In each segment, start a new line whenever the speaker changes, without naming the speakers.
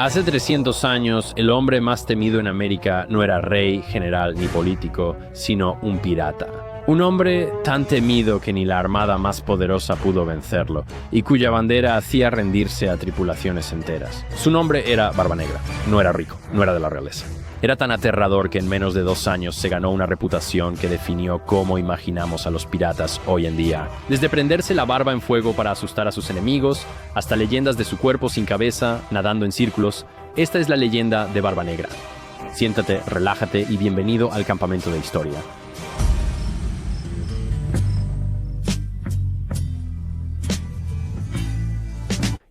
Hace 300 años, el hombre más temido en América no era rey, general ni político, sino un pirata. Un hombre tan temido que ni la armada más poderosa pudo vencerlo, y cuya bandera hacía rendirse a tripulaciones enteras. Su nombre era Barbanegra. No era rico, no era de la realeza. Era tan aterrador que en menos de 2 años se ganó una reputación que definió cómo imaginamos a los piratas hoy en día. Desde prenderse la barba en fuego para asustar a sus enemigos, hasta leyendas de su cuerpo sin cabeza, nadando en círculos, esta es la leyenda de Barbanegra. Siéntate, relájate y bienvenido al campamento de historia.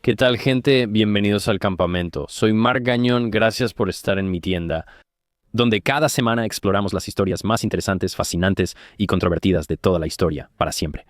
¿Qué tal, gente? Bienvenidos al campamento. Soy Marc Gañón, gracias por estar en mi tienda, donde cada semana exploramos las historias más interesantes, fascinantes y controvertidas de toda la historia, para siempre.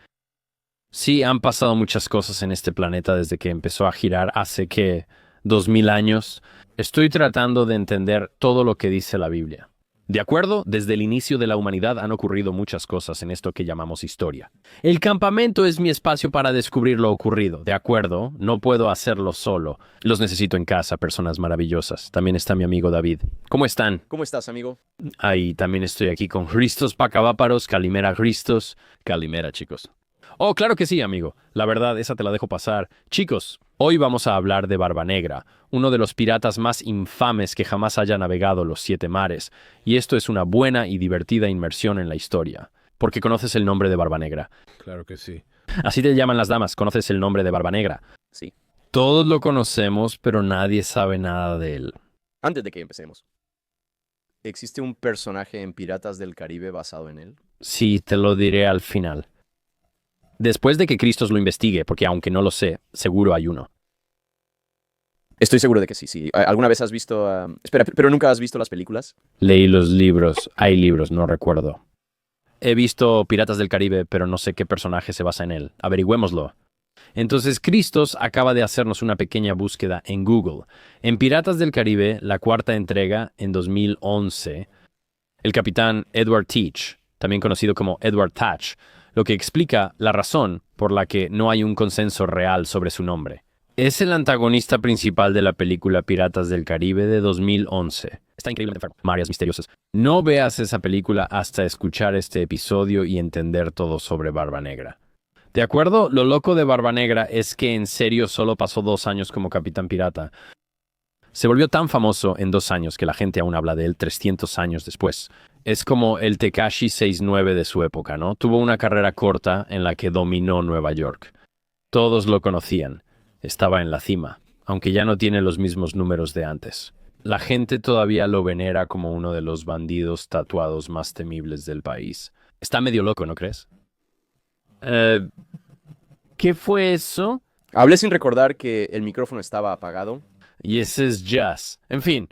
Sí, han pasado muchas cosas en este planeta desde que empezó a girar hace, 2000 años. Estoy tratando de entender todo lo que dice la Biblia. ¿De acuerdo? Desde el inicio de la humanidad han ocurrido muchas cosas en esto que llamamos historia. El campamento es mi espacio para descubrir lo ocurrido. ¿De acuerdo? No puedo hacerlo solo. Los necesito en casa, personas maravillosas. También está mi amigo David. ¿Cómo están?
¿Cómo estás, amigo?
Ahí también estoy aquí con Christos Pacaváparos, Calimera Christos. Calimera, chicos. Oh, claro que sí, amigo. La verdad, esa te la dejo pasar. Chicos, hoy vamos a hablar de Barbanegra, uno de los piratas más infames que jamás haya navegado los 7 mares. Y esto es una buena y divertida inmersión en la historia. Porque conoces el nombre de Barbanegra.
Claro que sí.
Así te llaman las damas. ¿Conoces el nombre de Barbanegra?
Sí.
Todos lo conocemos, pero nadie sabe nada de él.
Antes de que empecemos, ¿existe un personaje en Piratas del Caribe basado en él?
Sí, te lo diré al final. Después de que Christos lo investigue, porque aunque no lo sé, seguro hay uno.
Estoy seguro de que sí. ¿Alguna vez has visto... Espera, ¿pero nunca has visto las películas?
Leí los libros. Hay libros, no recuerdo. He visto Piratas del Caribe, pero no sé qué personaje se basa en él. Averigüémoslo. Entonces, Christos acaba de hacernos una pequeña búsqueda en Google. En Piratas del Caribe, la 4ª entrega, en 2011, el capitán Edward Teach, también conocido como Edward Thatch, lo que explica la razón por la que no hay un consenso real sobre su nombre. Es el antagonista principal de la película Piratas del Caribe de 2011. Está increíblemente enfermo. Mareas misteriosas. No veas esa película hasta escuchar este episodio y entender todo sobre Barbanegra. ¿De acuerdo? Lo loco de Barbanegra es que en serio solo pasó 2 años como capitán pirata. Se volvió tan famoso en 2 años que la gente aún habla de él 300 años después. Es como el Tekashi 69 de su época, ¿no? Tuvo una carrera corta en la que dominó Nueva York. Todos lo conocían. Estaba en la cima, aunque ya no tiene los mismos números de antes. La gente todavía lo venera como uno de los bandidos tatuados más temibles del país. Está medio loco, ¿no crees? ¿Qué fue eso?
Hablé sin recordar que el micrófono estaba apagado.
Y ese es jazz. En fin,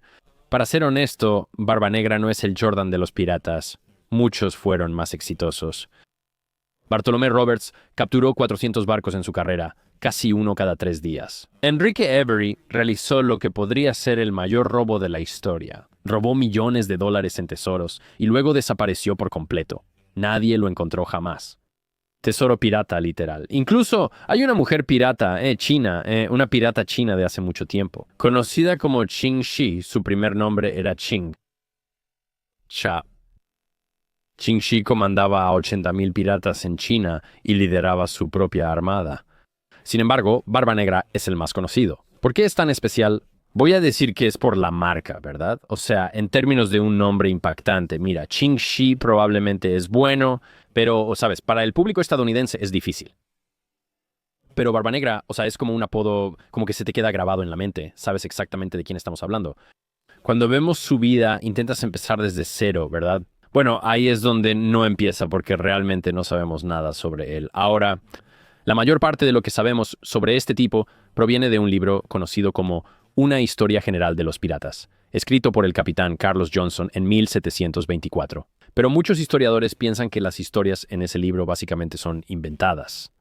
para ser honesto, Barbanegra no es el Jordan de los piratas. Muchos fueron más exitosos. Bartolomé Roberts capturó 400 barcos en su carrera, casi uno cada 3 días. Enrique Avery realizó lo que podría ser el mayor robo de la historia. Robó millones de dólares en tesoros y luego desapareció por completo. Nadie lo encontró jamás. Tesoro pirata, literal. Incluso hay una mujer pirata, china, una pirata china de hace mucho tiempo. Conocida como Qing Shi, su primer nombre era Qing. Qing Shi comandaba a 80,000 piratas en China y lideraba su propia armada. Sin embargo, Barbanegra es el más conocido. ¿Por qué es tan especial? Voy a decir que es por la marca, ¿verdad? O sea, en términos de un nombre impactante. Mira, Qing Shi probablemente es bueno, pero, ¿sabes? Para el público estadounidense es difícil. Pero Barbanegra, o sea, es como un apodo, como que se te queda grabado en la mente. Sabes exactamente de quién estamos hablando. Cuando vemos su vida, intentas empezar desde cero, ¿verdad? Bueno, ahí es donde no empieza porque realmente no sabemos nada sobre él. Ahora, la mayor parte de lo que sabemos sobre este tipo proviene de un libro conocido como Una historia general de los piratas, escrito por el capitán Carlos Johnson en 1724. Pero muchos historiadores piensan que las historias en ese libro básicamente son inventadas.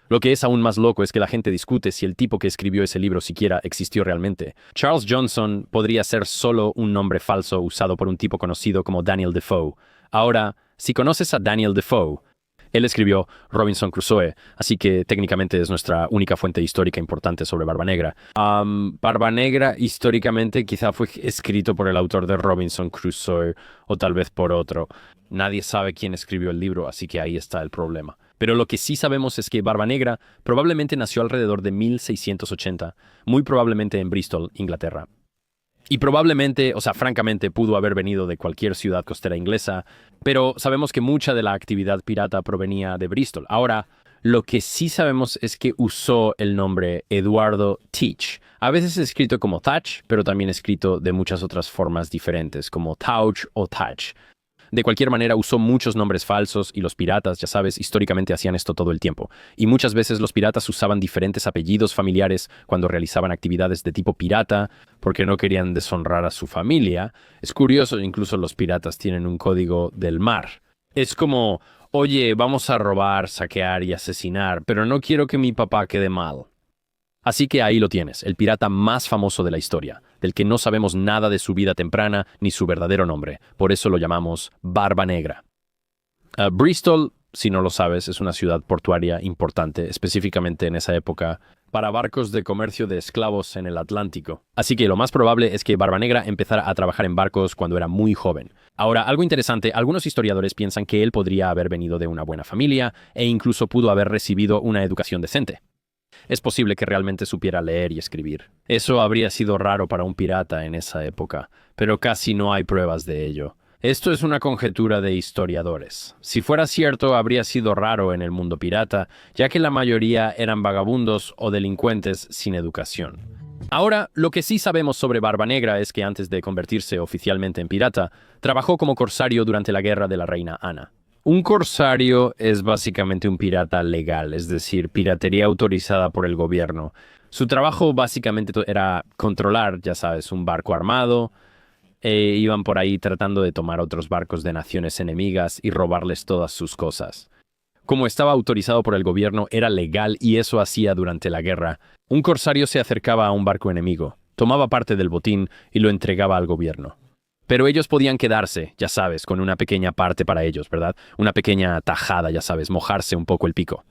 Lo que es aún más loco es que la gente discute si el tipo que escribió ese libro siquiera existió realmente. Charles Johnson podría ser solo un nombre falso usado por un tipo conocido como Daniel Defoe. Ahora, si conoces a Daniel Defoe, Él escribió Robinson Crusoe, así que técnicamente es nuestra única fuente histórica importante sobre Barba Negra. Barba Negra históricamente quizá fue escrito por el autor de Robinson Crusoe o tal vez por otro. Nadie sabe quién escribió el libro, así que ahí está el problema. Pero lo que sí sabemos es que Barba Negra probablemente nació alrededor de 1680, muy probablemente en Bristol, Inglaterra. Y probablemente, o sea, francamente, pudo haber venido de cualquier ciudad costera inglesa, pero sabemos que mucha de la actividad pirata provenía de Bristol. Ahora, lo que sí sabemos es que usó el nombre Eduardo Teach. A veces escrito como Thatch, pero también escrito de muchas otras formas diferentes, como Tauch o Thatch. De cualquier manera, usó muchos nombres falsos y los piratas, ya sabes, históricamente hacían esto todo el tiempo. Y muchas veces los piratas usaban diferentes apellidos familiares cuando realizaban actividades de tipo pirata porque no querían deshonrar a su familia. Es curioso, incluso los piratas tienen un código del mar. Es como, oye, vamos a robar, saquear y asesinar, pero no quiero que mi papá quede mal. Así que ahí lo tienes, el pirata más famoso de la historia, del que no sabemos nada de su vida temprana ni su verdadero nombre. Por eso lo llamamos Barba Negra. Bristol, si no lo sabes, es una ciudad portuaria importante, específicamente en esa época, para barcos de comercio de esclavos en el Atlántico. Así que lo más probable es que Barba Negra empezara a trabajar en barcos cuando era muy joven. Ahora, algo interesante, algunos historiadores piensan que él podría haber venido de una buena familia e incluso pudo haber recibido una educación decente. Es posible que realmente supiera leer y escribir. Eso habría sido raro para un pirata en esa época, pero casi no hay pruebas de ello. Esto es una conjetura de historiadores. Si fuera cierto, habría sido raro en el mundo pirata, ya que la mayoría eran vagabundos o delincuentes sin educación. Ahora, lo que sí sabemos sobre Barba Negra es que antes de convertirse oficialmente en pirata, trabajó como corsario durante la guerra de la reina Ana. Un corsario es básicamente un pirata legal, es decir, piratería autorizada por el gobierno. Su trabajo básicamente era controlar, ya sabes, un barco armado, iban por ahí tratando de tomar otros barcos de naciones enemigas y robarles todas sus cosas. Como estaba autorizado por el gobierno, era legal y eso hacía durante la guerra. Un corsario se acercaba a un barco enemigo, tomaba parte del botín y lo entregaba al gobierno. Pero ellos podían quedarse, ya sabes, con una pequeña parte para ellos, ¿verdad? Una pequeña tajada, ya sabes, mojarse un poco el pico.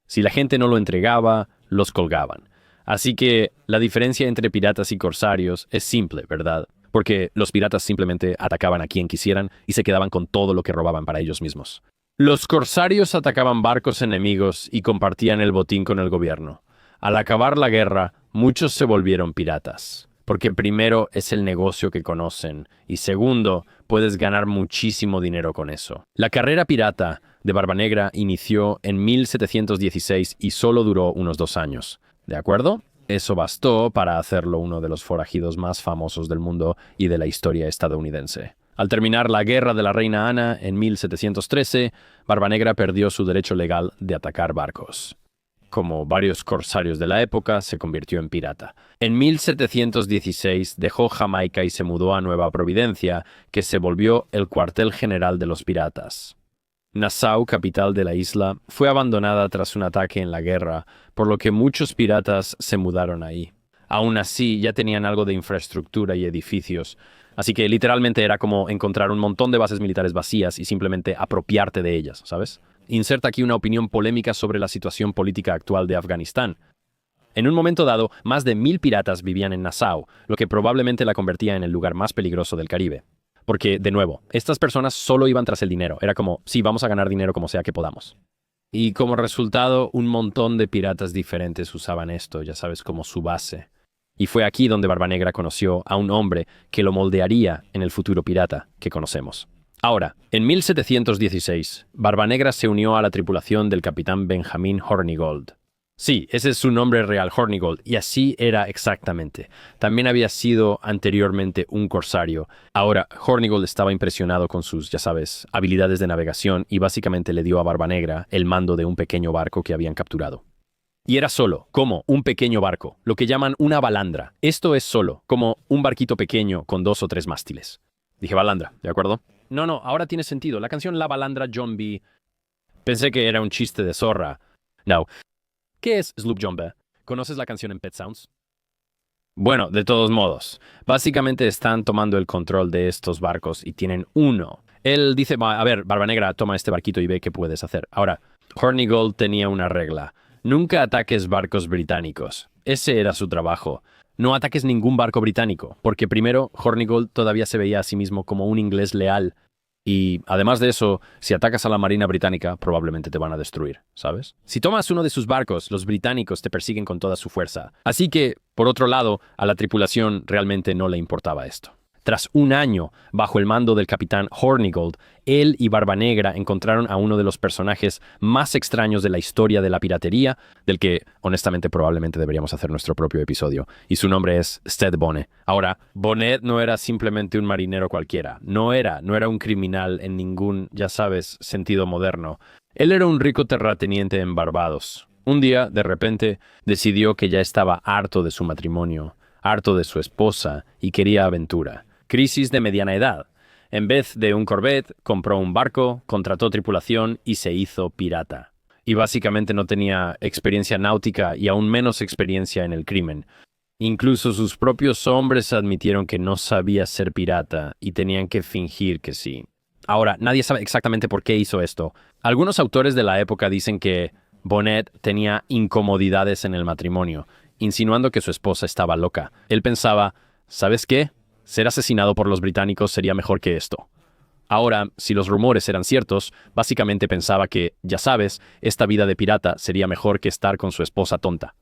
Si la gente no lo entregaba, los colgaban. Así que la diferencia entre piratas y corsarios es simple, ¿verdad? Porque los piratas simplemente atacaban a quien quisieran y se quedaban con todo lo que robaban para ellos mismos. Los corsarios atacaban barcos enemigos y compartían el botín con el gobierno. Al acabar la guerra, muchos se volvieron piratas. Porque primero es el negocio que conocen y segundo, puedes ganar muchísimo dinero con eso. La carrera pirata de Barba Negra inició en 1716 y solo duró unos 2 años. ¿De acuerdo? Eso bastó para hacerlo uno de los forajidos más famosos del mundo y de la historia estadounidense. Al terminar la guerra de la reina Ana en 1713, Barba Negra perdió su derecho legal de atacar barcos. Como varios corsarios de la época, se convirtió en pirata. En 1716 dejó Jamaica y se mudó a Nueva Providencia, que se volvió el cuartel general de los piratas. Nassau, capital de la isla, fue abandonada tras un ataque en la guerra, por lo que muchos piratas se mudaron ahí. Aún así, ya tenían algo de infraestructura y edificios, así que literalmente era como encontrar un montón de bases militares vacías y simplemente apropiarte de ellas, ¿sabes? Inserta aquí una opinión polémica sobre la situación política actual de Afganistán. En un momento dado, más de 1000 piratas vivían en Nassau, lo que probablemente la convertía en el lugar más peligroso del Caribe. Porque, de nuevo, estas personas solo iban tras el dinero. Era como, sí, vamos a ganar dinero como sea que podamos. Y como resultado, un montón de piratas diferentes usaban esto, ya sabes, como su base. Y fue aquí donde Barba Negra conoció a un hombre que lo moldearía en el futuro pirata que conocemos. Ahora, en 1716, Barba Negra se unió a la tripulación del capitán Benjamin Hornigold. Sí, ese es su nombre real, Hornigold, y así era exactamente. También había sido anteriormente un corsario. Ahora, Hornigold estaba impresionado con sus, ya sabes, habilidades de navegación y básicamente le dio a Barba Negra el mando de un pequeño barco que habían capturado. Y era solo, como un pequeño barco, lo que llaman una balandra. Esto es solo, como un barquito pequeño con 2 o 3 mástiles. Dije balandra, ¿de acuerdo? No, ahora tiene sentido. La canción La Balandra John B. Pensé que era un chiste de zorra. No. ¿Qué es Sloop John B? ¿Conoces la canción en Pet Sounds? Bueno, de todos modos, básicamente están tomando el control de estos barcos y tienen uno. Él dice, a ver, Barba Negra, toma este barquito y ve qué puedes hacer. Ahora, Hornigold tenía una regla. Nunca ataques barcos británicos. Ese era su trabajo. No ataques ningún barco británico, porque primero, Hornigold todavía se veía a sí mismo como un inglés leal. Y, además de eso, si atacas a la Marina británica, probablemente te van a destruir, ¿sabes? Si tomas uno de sus barcos, los británicos te persiguen con toda su fuerza. Así que, por otro lado, a la tripulación realmente no le importaba esto. Tras un año bajo el mando del capitán Hornigold, él y Barba Negra encontraron a uno de los personajes más extraños de la historia de la piratería, del que, honestamente, probablemente deberíamos hacer nuestro propio episodio, y su nombre es Sted Bonnet. Ahora, Bonnet no era simplemente un marinero cualquiera, no era un criminal en ningún, ya sabes, sentido moderno. Él era un rico terrateniente en Barbados. Un día, de repente, decidió que ya estaba harto de su matrimonio, harto de su esposa, y quería aventura. Crisis de mediana edad. En vez de un Corvette, compró un barco, contrató tripulación y se hizo pirata. Y básicamente no tenía experiencia náutica y aún menos experiencia en el crimen. Incluso sus propios hombres admitieron que no sabía ser pirata y tenían que fingir que sí. Ahora, nadie sabe exactamente por qué hizo esto. Algunos autores de la época dicen que Bonnet tenía incomodidades en el matrimonio, insinuando que su esposa estaba loca. Él pensaba, ¿sabes qué? Ser asesinado por los británicos sería mejor que esto. Ahora, si los rumores eran ciertos, básicamente pensaba que, ya sabes, esta vida de pirata sería mejor que estar con su esposa tonta.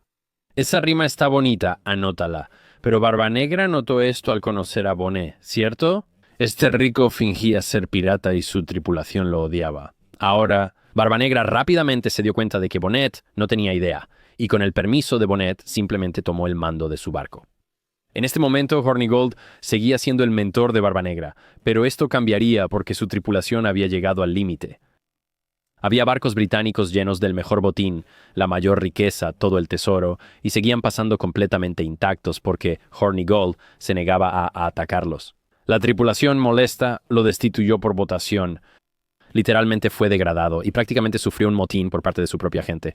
Esa rima está bonita, anótala. Pero Barba Negra notó esto al conocer a Bonnet, ¿cierto? Este rico fingía ser pirata y su tripulación lo odiaba. Ahora, Barba Negra rápidamente se dio cuenta de que Bonnet no tenía idea, y con el permiso de Bonnet simplemente tomó el mando de su barco. En este momento, Hornigold seguía siendo el mentor de Barba Negra, pero esto cambiaría porque su tripulación había llegado al límite. Había barcos británicos llenos del mejor botín, la mayor riqueza, todo el tesoro, y seguían pasando completamente intactos porque Hornigold se negaba a atacarlos. La tripulación molesta lo destituyó por votación. Literalmente fue degradado y prácticamente sufrió un motín por parte de su propia gente.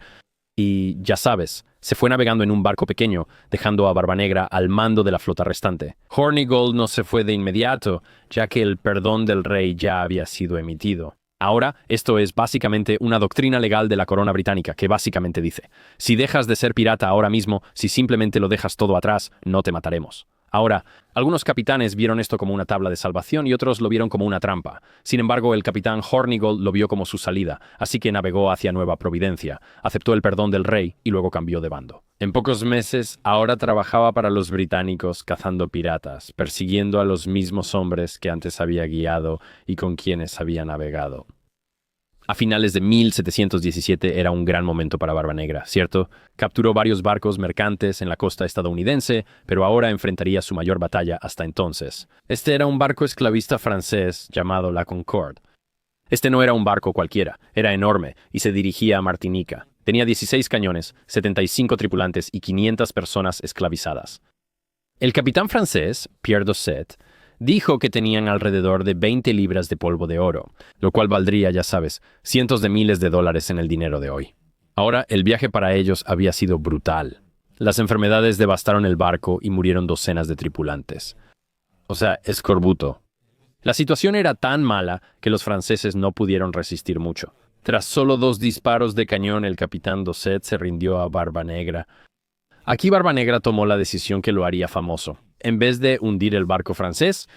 Y, ya sabes, se fue navegando en un barco pequeño, dejando a Barba Negra al mando de la flota restante. Hornigold no se fue de inmediato, ya que el perdón del rey ya había sido emitido. Ahora, esto es básicamente una doctrina legal de la corona británica, que básicamente dice, si dejas de ser pirata ahora mismo, si simplemente lo dejas todo atrás, no te mataremos. Ahora, algunos capitanes vieron esto como una tabla de salvación y otros lo vieron como una trampa. Sin embargo, el capitán Hornigold lo vio como su salida, así que navegó hacia Nueva Providencia, aceptó el perdón del rey y luego cambió de bando. En pocos meses, ahora trabajaba para los británicos cazando piratas, persiguiendo a los mismos hombres que antes había guiado y con quienes había navegado. A finales de 1717 era un gran momento para Barba Negra, ¿cierto? Capturó varios barcos mercantes en la costa estadounidense, pero ahora enfrentaría su mayor batalla hasta entonces. Este era un barco esclavista francés llamado la Concorde. Este no era un barco cualquiera, era enorme y se dirigía a Martinica. Tenía 16 cañones, 75 tripulantes y 500 personas esclavizadas. El capitán francés, Pierre Dosset, dijo que tenían alrededor de 20 libras de polvo de oro, lo cual valdría, ya sabes, cientos de miles de dólares en el dinero de hoy. Ahora, el viaje para ellos había sido brutal. Las enfermedades devastaron el barco y murieron docenas de tripulantes. O sea, escorbuto. La situación era tan mala que los franceses no pudieron resistir mucho. Tras solo 2 disparos de cañón, el capitán Dosset se rindió a Barba Negra. Aquí Barba Negra tomó la decisión que lo haría famoso. En vez de hundir el barco francés,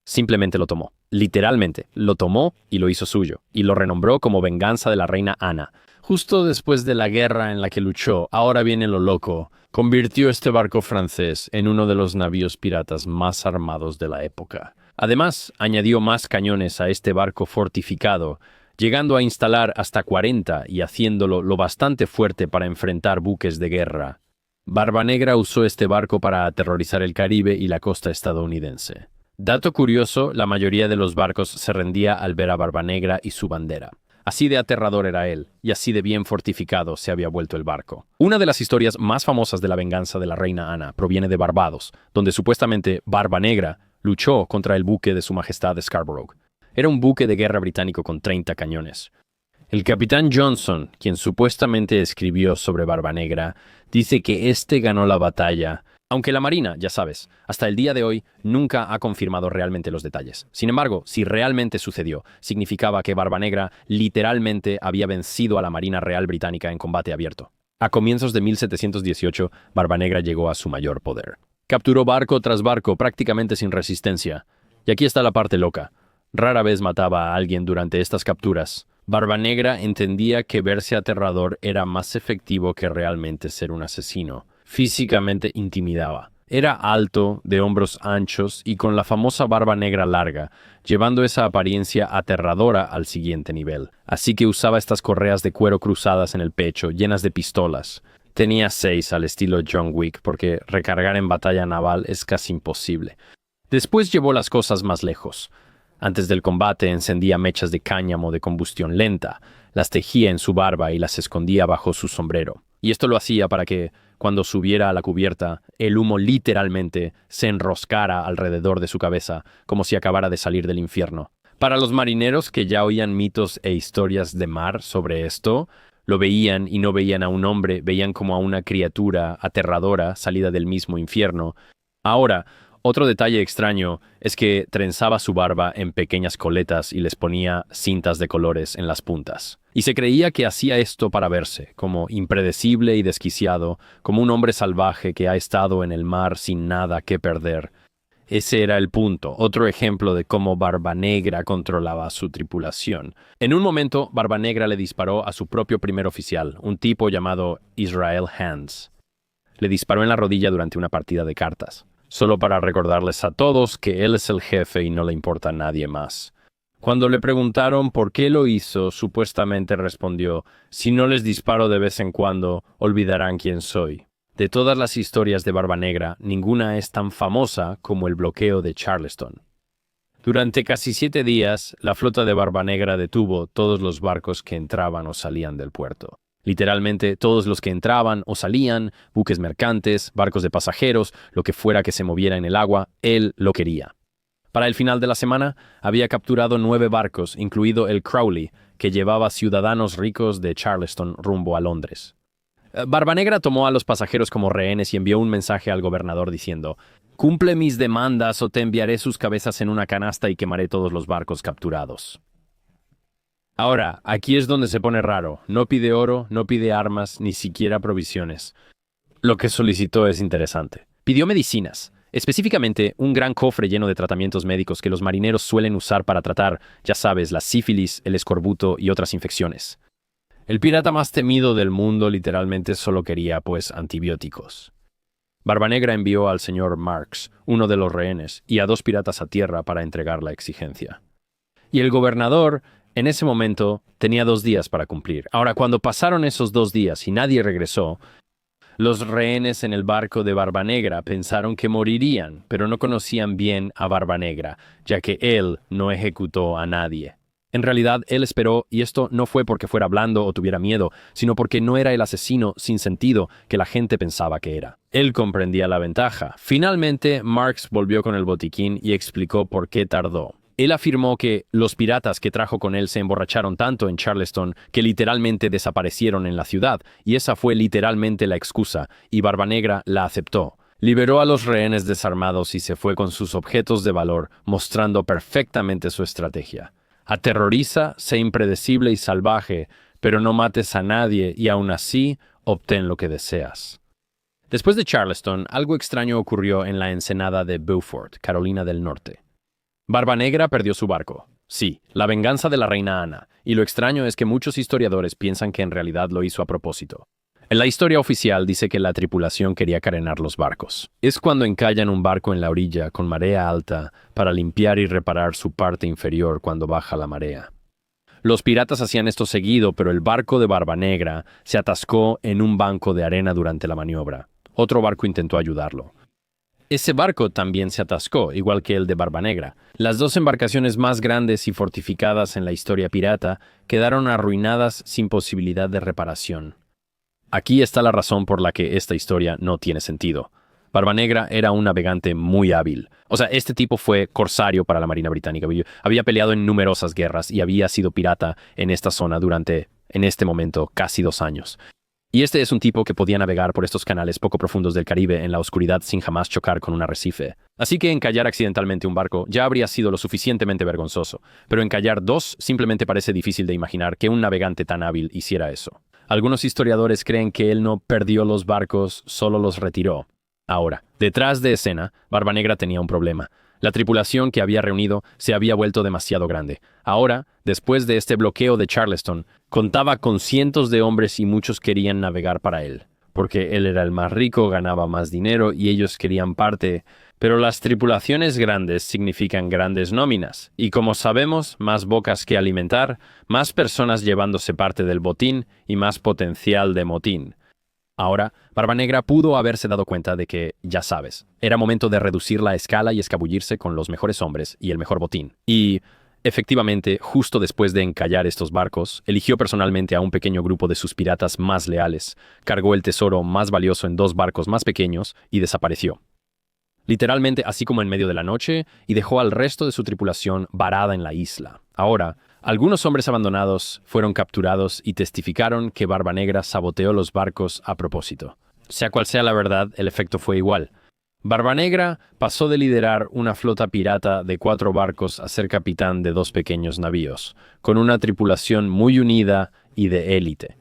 simplemente lo tomó. Literalmente, lo tomó y lo hizo suyo, y lo renombró como venganza de la reina Ana. Justo después de la guerra en la que luchó, ahora viene lo loco, convirtió este barco francés en uno de los navíos piratas más armados de la época. Además, añadió más cañones a este barco fortificado, llegando a instalar hasta 40 y haciéndolo lo bastante fuerte para enfrentar buques de guerra. Barba Negra usó este barco para aterrorizar el Caribe y la costa estadounidense. Dato curioso, la mayoría de los barcos se rendía al ver a Barba Negra y su bandera. Así de aterrador era él, y así de bien fortificado se había vuelto el barco. Una de las historias más famosas de la venganza de la reina Ana proviene de Barbados, donde supuestamente Barba Negra luchó contra el buque de Su Majestad Scarborough. Era un buque de guerra británico con 30 cañones. El capitán Johnson, quien supuestamente escribió sobre Barba Negra, dice que este ganó la batalla, Aunque la Marina, ya sabes, hasta el día de hoy nunca ha confirmado realmente los detalles. Sin embargo, si realmente sucedió, significaba que Barbanegra literalmente había vencido a la Marina Real Británica en combate abierto. A comienzos de 1718, Barbanegra llegó a su mayor poder. Capturó barco tras barco prácticamente sin resistencia. Y aquí está la parte loca. Rara vez mataba a alguien durante estas capturas. Barbanegra entendía que verse aterrador era más efectivo que realmente ser un asesino. Físicamente intimidaba. Era alto, de hombros anchos y con la famosa barba negra larga, llevando esa apariencia aterradora al siguiente nivel. Así que usaba estas correas de cuero cruzadas en el pecho, llenas de pistolas. Tenía 6 al estilo John Wick, porque recargar en batalla naval es casi imposible. Después llevó las cosas más lejos. Antes del combate encendía mechas de cáñamo de combustión lenta, las tejía en su barba y las escondía bajo su sombrero. Y esto lo hacía para que, cuando subiera a la cubierta, el humo literalmente se enroscara alrededor de su cabeza, como si acabara de salir del infierno. Para los marineros que ya oían mitos e historias de mar sobre esto, lo veían y no veían a un hombre, veían como a una criatura aterradora salida del mismo infierno. Ahora, otro detalle extraño es que trenzaba su barba en pequeñas coletas y les ponía cintas de colores en las puntas. Y se creía que hacía esto para verse, como impredecible y desquiciado, como un hombre salvaje que ha estado en el mar sin nada que perder. Ese era el punto, otro ejemplo de cómo Barbanegra controlaba a su tripulación. En un momento, Barbanegra le disparó a su propio primer oficial, un tipo llamado Israel Hands. Le disparó en la rodilla durante una partida de cartas, solo para recordarles a todos que él es el jefe y no le importa a nadie más. Cuando le preguntaron por qué lo hizo, supuestamente respondió: «Si no les disparo de vez en cuando, olvidarán quién soy». De todas las historias de Barbanegra, ninguna es tan famosa como el bloqueo de Charleston. Durante casi 7 días, la flota de Barbanegra detuvo todos los barcos que entraban o salían del puerto. Literalmente, todos los que entraban o salían, buques mercantes, barcos de pasajeros, lo que fuera que se moviera en el agua, él lo quería. Para el final de la semana, había capturado 9 barcos, incluido el Crowley, que llevaba ciudadanos ricos de Charleston rumbo a Londres. Barbanegra tomó a los pasajeros como rehenes y envió un mensaje al gobernador diciendo: «Cumple mis demandas o te enviaré sus cabezas en una canasta y quemaré todos los barcos capturados». Ahora, aquí es donde se pone raro. No pide oro, no pide armas, ni siquiera provisiones. Lo que solicitó es interesante. Pidió medicinas, específicamente un gran cofre lleno de tratamientos médicos que los marineros suelen usar para tratar, ya sabes, la sífilis, el escorbuto y otras infecciones. El pirata más temido del mundo literalmente solo quería, pues, antibióticos. Barbanegra envió al señor Marks, uno de los rehenes, y a 2 piratas a tierra para entregar la exigencia. Y el gobernador, en ese momento, tenía 2 días para cumplir. Ahora, cuando pasaron esos 2 días y nadie regresó, los rehenes en el barco de Barbanegra pensaron que morirían, pero no conocían bien a Barbanegra, ya que él no ejecutó a nadie. En realidad, él esperó, y esto no fue porque fuera blando o tuviera miedo, sino porque no era el asesino sin sentido que la gente pensaba que era. Él comprendía la ventaja. Finalmente, Marks volvió con el botiquín y explicó por qué tardó. Él afirmó que los piratas que trajo con él se emborracharon tanto en Charleston que literalmente desaparecieron en la ciudad, y esa fue literalmente la excusa, y Barbanegra la aceptó. Liberó a los rehenes desarmados y se fue con sus objetos de valor, mostrando perfectamente su estrategia. Aterroriza, sé impredecible y salvaje, pero no mates a nadie y aún así obtén lo que deseas. Después de Charleston, algo extraño ocurrió en la ensenada de Beaufort, Carolina del Norte. Barbanegra perdió su barco. Sí, la venganza de la reina Ana, y lo extraño es que muchos historiadores piensan que en realidad lo hizo a propósito. En la historia oficial dice que la tripulación quería carenar los barcos. Es cuando encallan un barco en la orilla con marea alta para limpiar y reparar su parte inferior cuando baja la marea. Los piratas hacían esto seguido, pero el barco de Barbanegra se atascó en un banco de arena durante la maniobra. Otro barco intentó ayudarlo. Ese barco también se atascó, igual que el de Barbanegra. Las 2 embarcaciones más grandes y fortificadas en la historia pirata quedaron arruinadas sin posibilidad de reparación. Aquí está la razón por la que esta historia no tiene sentido. Barbanegra era un navegante muy hábil. O sea, este tipo fue corsario para la Marina Británica. Había peleado en numerosas guerras y había sido pirata en esta zona durante, en este momento, casi 2 años. Y este es un tipo que podía navegar por estos canales poco profundos del Caribe en la oscuridad sin jamás chocar con un arrecife. Así que encallar accidentalmente un barco ya habría sido lo suficientemente vergonzoso, pero encallar dos simplemente parece difícil de imaginar que un navegante tan hábil hiciera eso. Algunos historiadores creen que él no perdió los barcos, solo los retiró. Ahora, detrás de escena, Barbanegra tenía un problema. La tripulación que había reunido se había vuelto demasiado grande. Ahora, después de este bloqueo de Charleston, contaba con cientos de hombres y muchos querían navegar para él, porque él era el más rico, ganaba más dinero y ellos querían parte. Pero las tripulaciones grandes significan grandes nóminas, y como sabemos, más bocas que alimentar, más personas llevándose parte del botín y más potencial de motín. Ahora, Barbanegra pudo haberse dado cuenta de que, ya sabes, era momento de reducir la escala y escabullirse con los mejores hombres y el mejor botín. Y, efectivamente, justo después de encallar estos barcos, eligió personalmente a un pequeño grupo de sus piratas más leales, cargó el tesoro más valioso en dos barcos más pequeños y desapareció. Literalmente así como en medio de la noche, y dejó al resto de su tripulación varada en la isla. Ahora, algunos hombres abandonados fueron capturados y testificaron que Barbanegra saboteó los barcos a propósito. Sea cual sea la verdad, el efecto fue igual. Barbanegra pasó de liderar una flota pirata de 4 barcos a ser capitán de 2 pequeños navíos, con una tripulación muy unida y de élite.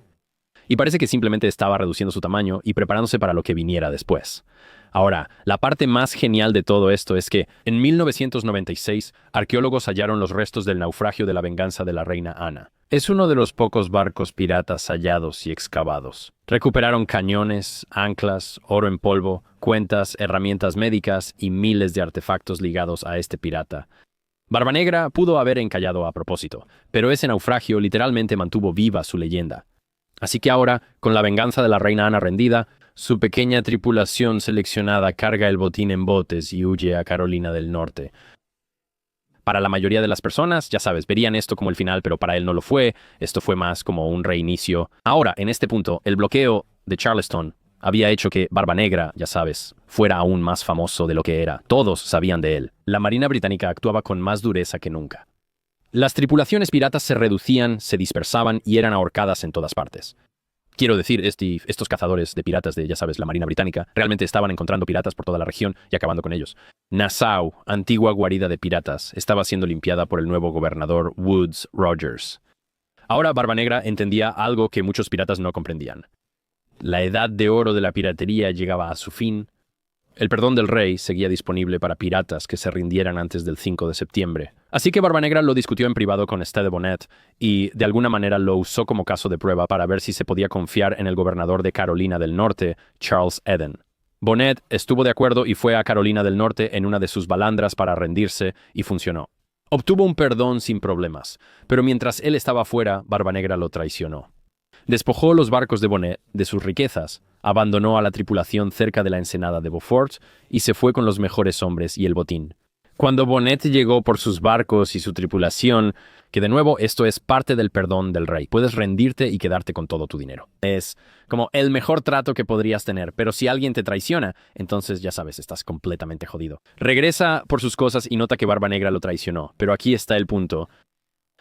Y parece que simplemente estaba reduciendo su tamaño y preparándose para lo que viniera después. Ahora, la parte más genial de todo esto es que, en 1996, arqueólogos hallaron los restos del naufragio de la Venganza de la Reina Ana. Es uno de los pocos barcos piratas hallados y excavados. Recuperaron cañones, anclas, oro en polvo, cuentas, herramientas médicas y miles de artefactos ligados a este pirata. Barbanegra pudo haber encallado a propósito, pero ese naufragio literalmente mantuvo viva su leyenda. Así que ahora, con la venganza de la Reina Ana rendida, su pequeña tripulación seleccionada carga el botín en botes y huye a Carolina del Norte. Para la mayoría de las personas, ya sabes, verían esto como el final, pero para él no lo fue. Esto fue más como un reinicio. Ahora, en este punto, el bloqueo de Charleston había hecho que Barbanegra, ya sabes, fuera aún más famoso de lo que era. Todos sabían de él. La Marina británica actuaba con más dureza que nunca. Las tripulaciones piratas se reducían, se dispersaban y eran ahorcadas en todas partes. Quiero decir, estos cazadores de piratas de, ya sabes, la Marina Británica, realmente estaban encontrando piratas por toda la región y acabando con ellos. Nassau, antigua guarida de piratas, estaba siendo limpiada por el nuevo gobernador Woodes Rogers. Ahora Barbanegra entendía algo que muchos piratas no comprendían. La edad de oro de la piratería llegaba a su fin. El perdón del rey seguía disponible para piratas que se rindieran antes del 5 de septiembre. Así que Barbanegra lo discutió en privado con Stede Bonnet y, de alguna manera, lo usó como caso de prueba para ver si se podía confiar en el gobernador de Carolina del Norte, Charles Eden. Bonnet estuvo de acuerdo y fue a Carolina del Norte en una de sus balandras para rendirse y funcionó. Obtuvo un perdón sin problemas, pero mientras él estaba fuera, Barbanegra lo traicionó. Despojó los barcos de Bonnet de sus riquezas, abandonó a la tripulación cerca de la ensenada de Beaufort y se fue con los mejores hombres y el botín. Cuando Bonnet llegó por sus barcos y su tripulación, que de nuevo esto es parte del perdón del rey, puedes rendirte y quedarte con todo tu dinero. Es como el mejor trato que podrías tener, pero si alguien te traiciona, entonces ya sabes, estás completamente jodido. Regresa por sus cosas y nota que Barbanegra lo traicionó, pero aquí está el punto.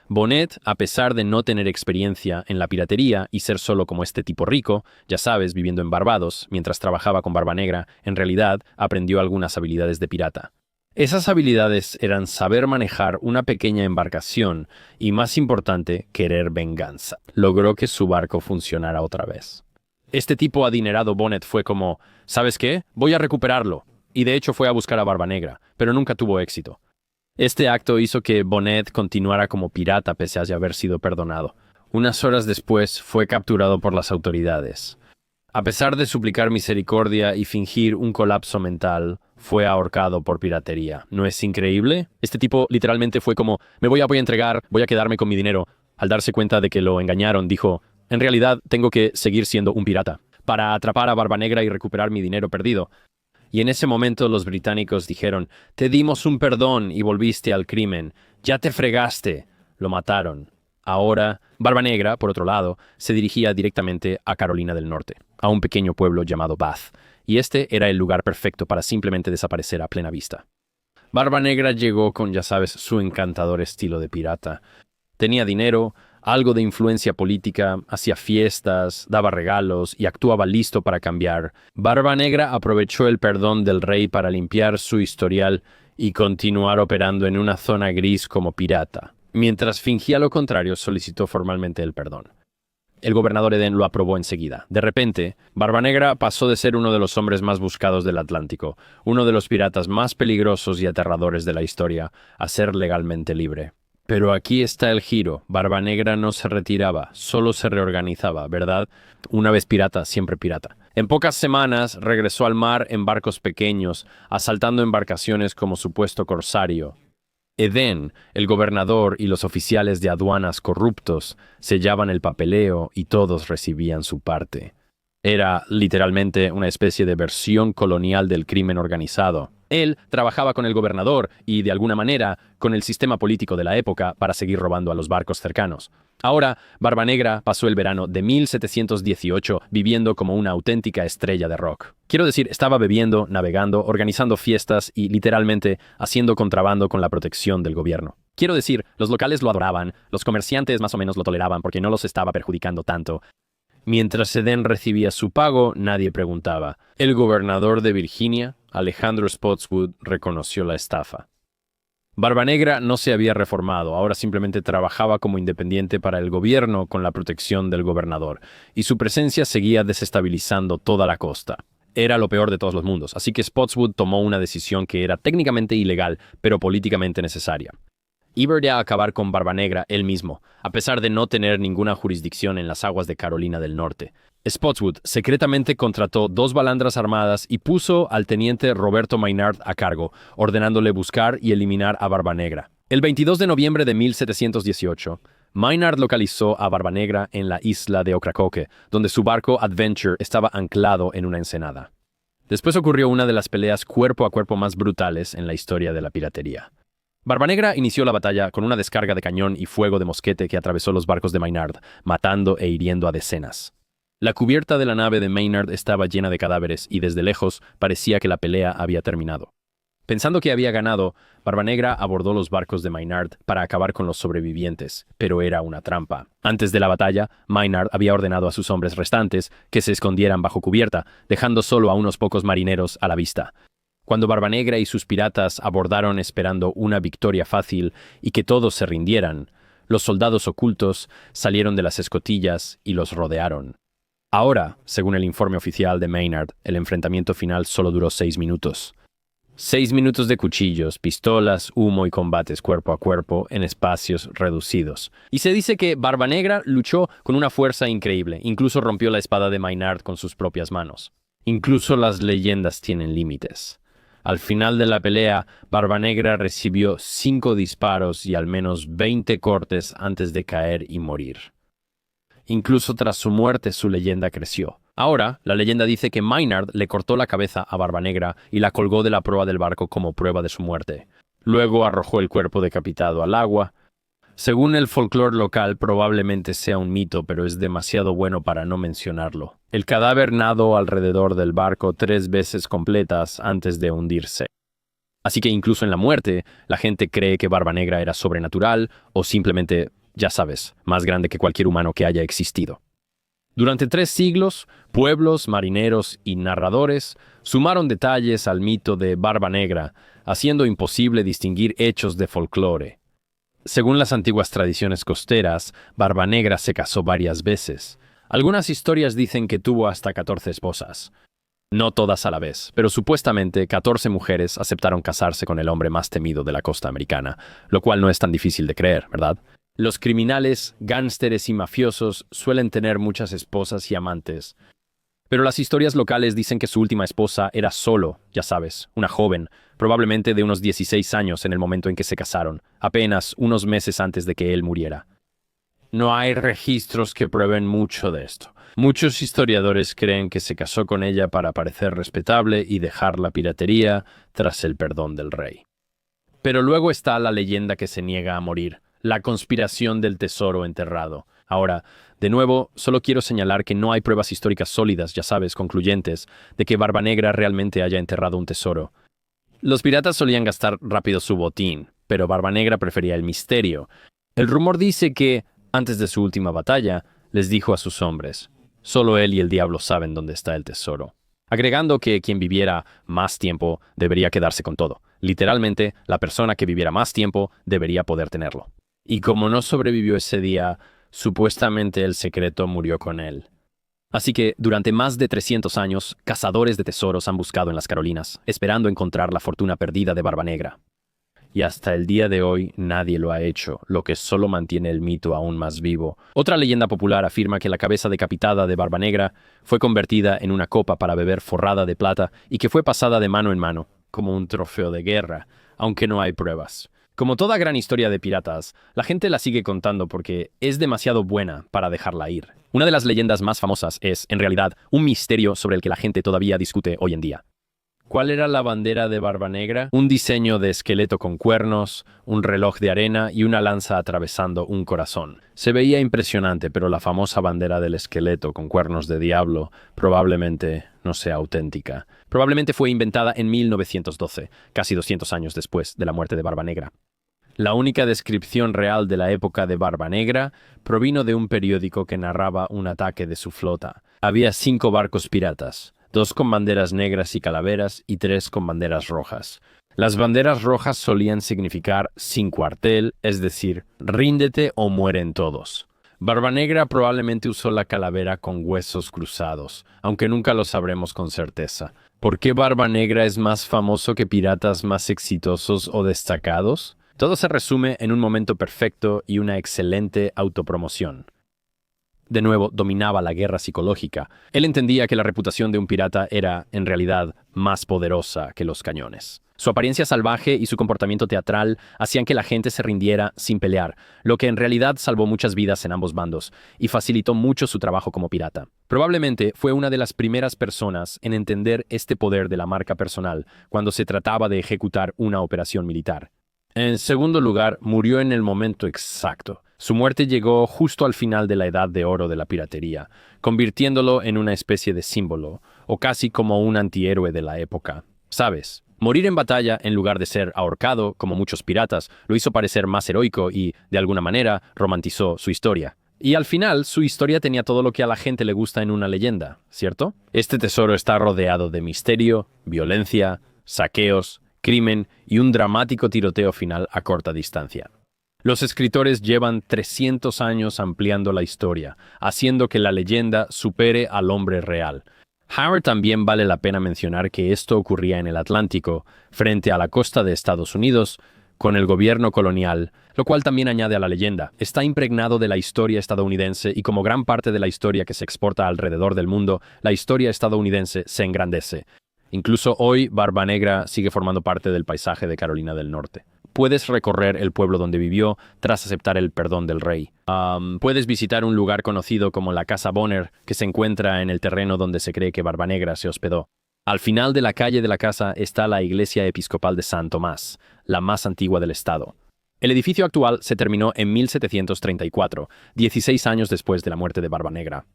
Bonnet, a pesar de no tener experiencia en la piratería y ser solo como este tipo rico, ya sabes, viviendo en Barbados, mientras trabajaba con Barbanegra, en realidad aprendió algunas habilidades de pirata. Esas habilidades eran saber manejar una pequeña embarcación y, más importante, querer venganza. Logró que su barco funcionara otra vez. Este tipo adinerado Bonnet fue como, ¿sabes qué? Voy a recuperarlo. Y de hecho fue a buscar a Barbanegra, pero nunca tuvo éxito. Este acto hizo que Bonnet continuara como pirata pese a haber sido perdonado. Unas horas después fue capturado por las autoridades. A pesar de suplicar misericordia y fingir un colapso mental, fue ahorcado por piratería. ¿No es increíble? Este tipo literalmente fue como, me voy a entregar, voy a quedarme con mi dinero. Al darse cuenta de que lo engañaron, dijo, en realidad tengo que seguir siendo un pirata, para atrapar a Barbanegra y recuperar mi dinero perdido. Y en ese momento los británicos dijeron, te dimos un perdón y volviste al crimen. Ya te fregaste. Lo mataron. Ahora, Barbanegra, por otro lado, se dirigía directamente a Carolina del Norte, a un pequeño pueblo llamado Bath, y este era el lugar perfecto para simplemente desaparecer a plena vista. Barbanegra llegó con, ya sabes, su encantador estilo de pirata. Tenía dinero, algo de influencia política, hacía fiestas, daba regalos y actuaba listo para cambiar. Barba Negra aprovechó el perdón del rey para limpiar su historial y continuar operando en una zona gris como pirata. Mientras fingía lo contrario, solicitó formalmente el perdón. El gobernador Eden lo aprobó enseguida. De repente, Barba Negra pasó de ser uno de los hombres más buscados del Atlántico, uno de los piratas más peligrosos y aterradores de la historia, a ser legalmente libre. Pero aquí está el giro. Barba Negra no se retiraba, solo se reorganizaba, ¿verdad? Una vez pirata, siempre pirata. En pocas semanas regresó al mar en barcos pequeños, asaltando embarcaciones como supuesto corsario. Eden, el gobernador y los oficiales de aduanas corruptos sellaban el papeleo y todos recibían su parte. Era literalmente una especie de versión colonial del crimen organizado. Él trabajaba con el gobernador y, de alguna manera, con el sistema político de la época para seguir robando a los barcos cercanos. Ahora, Barba Negra pasó el verano de 1718 viviendo como una auténtica estrella de rock. Quiero decir, estaba bebiendo, navegando, organizando fiestas y, literalmente, haciendo contrabando con la protección del gobierno. Quiero decir, los locales lo adoraban, los comerciantes más o menos lo toleraban porque no los estaba perjudicando tanto. Mientras Eden recibía su pago, nadie preguntaba. El gobernador de Virginia, Alejandro Spotswood, reconoció la estafa. Barba Negra no se había reformado, ahora simplemente trabajaba como independiente para el gobierno con la protección del gobernador, y su presencia seguía desestabilizando toda la costa. Era lo peor de todos los mundos, así que Spotswood tomó una decisión que era técnicamente ilegal, pero políticamente necesaria. Iba a acabar con Barba Negra él mismo, a pesar de no tener ninguna jurisdicción en las aguas de Carolina del Norte. Spotswood secretamente contrató 2 balandras armadas y puso al teniente Roberto Maynard a cargo, ordenándole buscar y eliminar a Barba Negra. El 22 de noviembre de 1718, Maynard localizó a Barba Negra en la isla de Ocracoke, donde su barco Adventure estaba anclado en una ensenada. Después ocurrió una de las peleas cuerpo a cuerpo más brutales en la historia de la piratería. Barba Negra inició la batalla con una descarga de cañón y fuego de mosquete que atravesó los barcos de Maynard, matando e hiriendo a decenas. La cubierta de la nave de Maynard estaba llena de cadáveres y desde lejos parecía que la pelea había terminado. Pensando que había ganado, Barba Negra abordó los barcos de Maynard para acabar con los sobrevivientes, pero era una trampa. Antes de la batalla, Maynard había ordenado a sus hombres restantes que se escondieran bajo cubierta, dejando solo a unos pocos marineros a la vista. Cuando Barba Negra y sus piratas abordaron esperando una victoria fácil y que todos se rindieran, los soldados ocultos salieron de las escotillas y los rodearon. Ahora, según el informe oficial de Maynard, el enfrentamiento final solo duró 6 minutos. 6 minutos de cuchillos, pistolas, humo y combates cuerpo a cuerpo en espacios reducidos. Y se dice que Barba Negra luchó con una fuerza increíble, incluso rompió la espada de Maynard con sus propias manos. Incluso las leyendas tienen límites. Al final de la pelea, Barba Negra recibió 5 disparos y al menos 20 cortes antes de caer y morir. Incluso tras su muerte, su leyenda creció. Ahora, la leyenda dice que Maynard le cortó la cabeza a Barba Negra y la colgó de la proa del barco como prueba de su muerte. Luego arrojó el cuerpo decapitado al agua. Según el folclore local, probablemente sea un mito, pero es demasiado bueno para no mencionarlo. El cadáver nadó alrededor del barco 3 veces completas antes de hundirse. Así que incluso en la muerte, la gente cree que Barba Negra era sobrenatural o simplemente, ya sabes, más grande que cualquier humano que haya existido. Durante 3 siglos, pueblos, marineros y narradores sumaron detalles al mito de Barba Negra, haciendo imposible distinguir hechos de folclore. Según las antiguas tradiciones costeras, Barba Negra se casó varias veces. Algunas historias dicen que tuvo hasta 14 esposas. No todas a la vez, pero supuestamente 14 mujeres aceptaron casarse con el hombre más temido de la costa americana, lo cual no es tan difícil de creer, ¿verdad? Los criminales, gánsteres y mafiosos suelen tener muchas esposas y amantes. Pero las historias locales dicen que su última esposa era solo, ya sabes, una joven, probablemente de unos 16 años en el momento en que se casaron, apenas unos meses antes de que él muriera. No hay registros que prueben mucho de esto. Muchos historiadores creen que se casó con ella para parecer respetable y dejar la piratería tras el perdón del rey. Pero luego está la leyenda que se niega a morir, la conspiración del tesoro enterrado. Ahora, de nuevo, solo quiero señalar que no hay pruebas históricas sólidas, ya sabes, concluyentes, de que Barba Negra realmente haya enterrado un tesoro. Los piratas solían gastar rápido su botín, pero Barba Negra prefería el misterio. El rumor dice que Antes de su última batalla, les dijo a sus hombres: «Solo él y el diablo saben dónde está el tesoro», agregando que quien viviera más tiempo debería quedarse con todo. Literalmente, la persona que viviera más tiempo debería poder tenerlo. Y como no sobrevivió ese día, supuestamente el secreto murió con él. Así que, durante más de 300 años, cazadores de tesoros han buscado en las Carolinas, esperando encontrar la fortuna perdida de Barbanegra. Y hasta el día de hoy nadie lo ha hecho, lo que solo mantiene el mito aún más vivo. Otra leyenda popular afirma que la cabeza decapitada de Barbanegra fue convertida en una copa para beber forrada de plata y que fue pasada de mano en mano, como un trofeo de guerra, aunque no hay pruebas. Como toda gran historia de piratas, la gente la sigue contando porque es demasiado buena para dejarla ir. Una de las leyendas más famosas es, en realidad, un misterio sobre el que la gente todavía discute hoy en día. ¿Cuál era la bandera de Barbanegra? Un diseño de esqueleto con cuernos, un reloj de arena y una lanza atravesando un corazón. Se veía impresionante, pero la famosa bandera del esqueleto con cuernos de diablo probablemente no sea auténtica. Probablemente fue inventada en 1912, casi 200 años después de la muerte de Barbanegra. La única descripción real de la época de Barbanegra provino de un periódico que narraba un ataque de su flota. Había 5 barcos piratas, 2 con banderas negras y calaveras y 3 con banderas rojas. Las banderas rojas solían significar sin cuartel, es decir, ríndete o mueren todos. Barbanegra probablemente usó la calavera con huesos cruzados, aunque nunca lo sabremos con certeza. ¿Por qué Barbanegra es más famoso que piratas más exitosos o destacados? Todo se resume en un momento perfecto y una excelente autopromoción. De nuevo, dominaba la guerra psicológica. Él entendía que la reputación de un pirata era, en realidad, más poderosa que los cañones. Su apariencia salvaje y su comportamiento teatral hacían que la gente se rindiera sin pelear, lo que en realidad salvó muchas vidas en ambos bandos y facilitó mucho su trabajo como pirata. Probablemente fue una de las primeras personas en entender este poder de la marca personal cuando se trataba de ejecutar una operación militar. En segundo lugar, murió en el momento exacto. Su muerte llegó justo al final de la edad de oro de la piratería, convirtiéndolo en una especie de símbolo, o casi como un antihéroe de la época. ¿Sabes? Morir en batalla, en lugar de ser ahorcado, como muchos piratas, lo hizo parecer más heroico y, de alguna manera, romantizó su historia. Y al final, su historia tenía todo lo que a la gente le gusta en una leyenda, ¿cierto? Este tesoro está rodeado de misterio, violencia, saqueos, crimen y un dramático tiroteo final a corta distancia. Los escritores llevan 300 años ampliando la historia, haciendo que la leyenda supere al hombre real. However, también vale la pena mencionar que esto ocurría en el Atlántico, frente a la costa de Estados Unidos, con el gobierno colonial, lo cual también añade a la leyenda. Está impregnado de la historia estadounidense y como gran parte de la historia que se exporta alrededor del mundo, la historia estadounidense se engrandece. Incluso hoy, Barbanegra sigue formando parte del paisaje de Carolina del Norte. Puedes recorrer el pueblo donde vivió tras aceptar el perdón del rey. Puedes visitar un lugar conocido como la Casa Bonner, que se encuentra en el terreno donde se cree que Barbanegra se hospedó. Al final de la calle de la casa está la iglesia episcopal de San Tomás, la más antigua del estado. El edificio actual se terminó en 1734, 16 años después de la muerte de Barbanegra.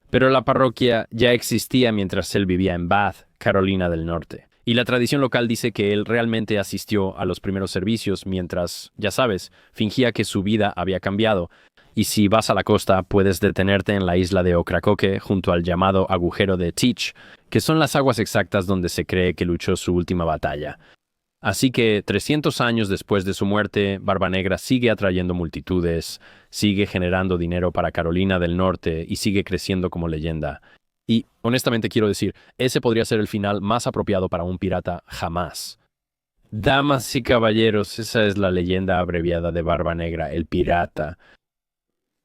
Pero la parroquia ya existía mientras él vivía en Bath, Carolina del Norte. Y la tradición local dice que él realmente asistió a los primeros servicios mientras, ya sabes, fingía que su vida había cambiado. Y si vas a la costa, puedes detenerte en la isla de Ocracoke junto al llamado agujero de Teach, que son las aguas exactas donde se cree que luchó su última batalla. Así que 300 años después de su muerte, Barbanegra sigue atrayendo multitudes, sigue generando dinero para Carolina del Norte y sigue creciendo como leyenda. Y, honestamente quiero decir, ese podría ser el final más apropiado para un pirata jamás. Damas y caballeros, esa es la leyenda abreviada de Barbanegra, el pirata.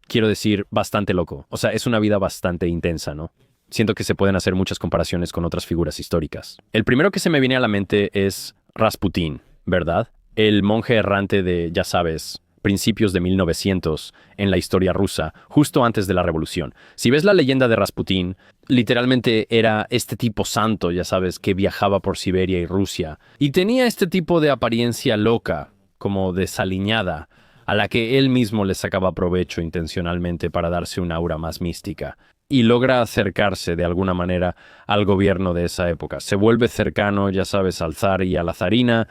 Quiero decir, bastante loco. O sea, es una vida bastante intensa, ¿no? Siento que se pueden hacer muchas comparaciones con otras figuras históricas. El primero que se me viene a la mente es Rasputín, ¿verdad? El monje errante de, ya sabes, principios de 1900 en la historia rusa, justo antes de la revolución. Si ves la leyenda de Rasputín, literalmente era este tipo santo, ya sabes, que viajaba por Siberia y Rusia, y tenía este tipo de apariencia loca, como desaliñada, a la que él mismo le sacaba provecho intencionalmente para darse una aura más mística. Y logra acercarse de alguna manera al gobierno de esa época. Se vuelve cercano, ya sabes, al zar y a la zarina.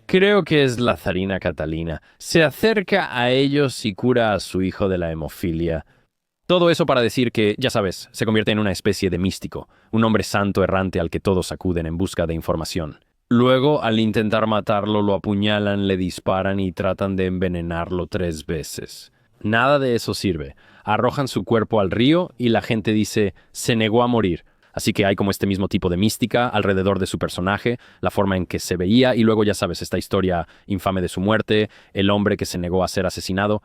Creo que es la zarina Catalina. Se acerca a ellos y cura a su hijo de la hemofilia. Todo eso para decir que, ya sabes, se convierte en una especie de místico, un hombre santo errante al que todos acuden en busca de información. Luego, al intentar matarlo, lo apuñalan, le disparan y tratan de envenenarlo 3 veces. Nada de eso sirve. Arrojan su cuerpo al río y la gente dice, se negó a morir. Así que hay como este mismo tipo de mística alrededor de su personaje, la forma en que se veía y luego ya sabes, esta historia infame de su muerte, el hombre que se negó a ser asesinado.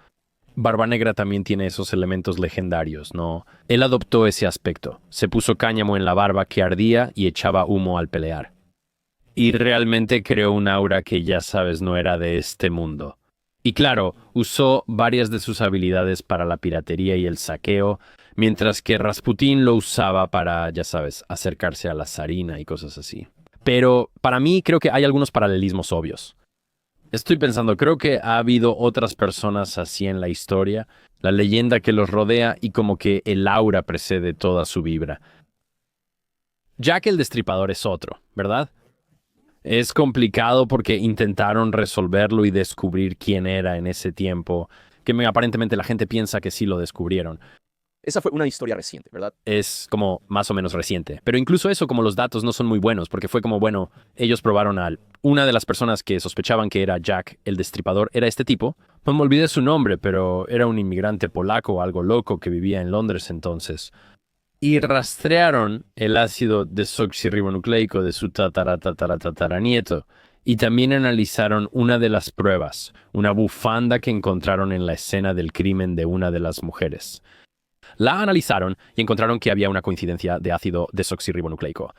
Barbanegra también tiene esos elementos legendarios, ¿no? Él adoptó ese aspecto. Se puso cáñamo en la barba que ardía y echaba humo al pelear. Y realmente creó un aura que ya sabes no era de este mundo. Y claro, usó varias de sus habilidades para la piratería y el saqueo, mientras que Rasputín lo usaba para, ya sabes, acercarse a la zarina y cosas así. Pero para mí creo que hay algunos paralelismos obvios. Estoy pensando, creo que ha habido otras personas así en la historia, la leyenda que los rodea y como que el aura precede toda su vibra. Jack el Destripador es otro, ¿verdad? Es complicado porque intentaron resolverlo y descubrir quién era en ese tiempo, que aparentemente la gente piensa que sí lo descubrieron.
Esa fue una historia reciente, ¿verdad?
Es como más o menos reciente. Pero incluso eso, como los datos no son muy buenos, porque fue como, bueno, ellos probaron a una de las personas que sospechaban que era Jack el Destripador, era este tipo. No me olvidé su nombre, pero era un inmigrante polaco o algo loco que vivía en Londres entonces. Y rastrearon el ácido desoxirribonucleico de su tataranieto. Y también analizaron una de las pruebas, una bufanda que encontraron en la escena del crimen de una de las mujeres. La analizaron y encontraron que había una coincidencia de ácido desoxirribonucleico.